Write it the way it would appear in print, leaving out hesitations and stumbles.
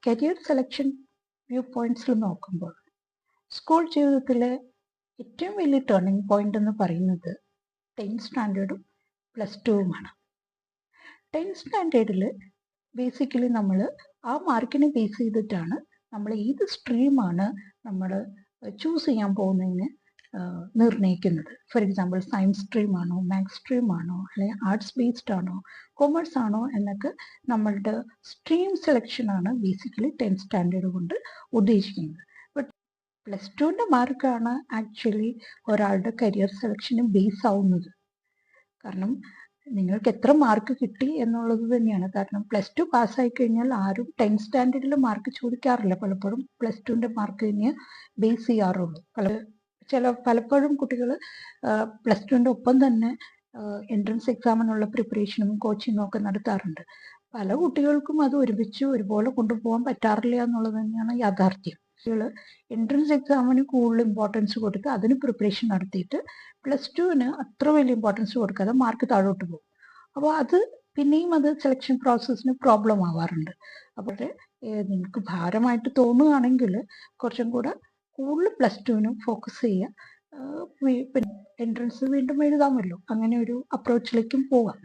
Career selection view പോയിന്റ്സിൽ നോക്കുമ്പോൾ school ജീവിതത്തിലെ ഏറ്റവും വലിയ ടേണിംഗ് പോയിന്റ് എന്ന് പറയുന്നത് 10th സ്റ്റാൻഡേർഡും +2വുമാണ്. 10th സ്റ്റാൻഡേർഡിൽ ബേസിക്കലി നമ്മൾ ആ മാർക്കിനെ ബേസ് ചെയ്തിട്ടാണ് നമ്മൾ ഏത് സ്ട്രീമാണ് നമ്മൾ ചൂസ് ചെയ്യാൻ പോകുന്നതിന് നിർണ്ണയിക്കുന്നത്. ഫോർ എക്സാമ്പിൾ സയൻസ് സ്ട്രീം ആണോ, മാത്സ് സ്ട്രീം ആണോ, അല്ലെങ്കിൽ ആർട്സ് ബേസ്ഡ് ആണോ, കൊമേഴ്സ് ആണോ എന്നൊക്കെ നമ്മളുടെ സ്ട്രീം സെലക്ഷനാണ് ബേസിക്കലി 10th സ്റ്റാൻഡേർഡ് കൊണ്ട് ഉദ്ദേശിക്കുന്നത്. ബട്ട് +2ൻ്റെ മാർക്കാണ് ആക്ച്വലി ഒരാളുടെ കരിയർ സെലക്ഷന് ബേസ് ആവുന്നത്. കാരണം നിങ്ങൾക്ക് എത്ര മാർക്ക് കിട്ടി എന്നുള്ളത് തന്നെയാണ്. കാരണം +2 പാസ്സായി കഴിഞ്ഞാൽ ആരും 10th സ്റ്റാൻഡേർഡിൽ മാർക്ക് ചോദിക്കാറില്ല. പലപ്പോഴും +2ൻ്റെ മാർക്ക് തന്നെ ബേസ് ചെയ്യാറുള്ളൂ. പലപ്പോഴും കുട്ടികൾ +2ൻ്റെ ഒപ്പം തന്നെ എൻട്രൻസ് എക്സാമിനുള്ള പ്രിപ്പറേഷനും കോച്ചിങ്ങും ഒക്കെ നടത്താറുണ്ട്. പല കുട്ടികൾക്കും അത് ഒരുമിച്ച് ഒരുപോലെ കൊണ്ടുപോകാൻ പറ്റാറില്ല എന്നുള്ളത് തന്നെയാണ് യാഥാർത്ഥ്യം. കുട്ടികൾ എൻട്രൻസ് എക്സാമിന് കൂടുതൽ ഇമ്പോർട്ടൻസ് കൊടുത്ത് അതിന് പ്രിപ്പറേഷൻ നടത്തിയിട്ട് +2ന് അത്ര വലിയ ഇമ്പോർട്ടൻസ് കൊടുക്കാതെ മാർക്ക് താഴോട്ട് പോകും. അപ്പോൾ അത് പിന്നെയും അത് സെലക്ഷൻ പ്രോസസ്സിന് പ്രോബ്ലം ആവാറുണ്ട്. അപ്പോൾ നിങ്ങൾക്ക് ഭാരമായിട്ട് തോന്നുകയാണെങ്കിൽ കുറച്ചും കൂടെ കൂടുതൽ +2നും ഫോക്കസ് ചെയ്യുക. പിന്നെ എൻട്രൻസ് വീണ്ടും എഴുതാമല്ലോ, അങ്ങനെ ഒരു അപ്രോച്ചിലേക്കും പോവാം.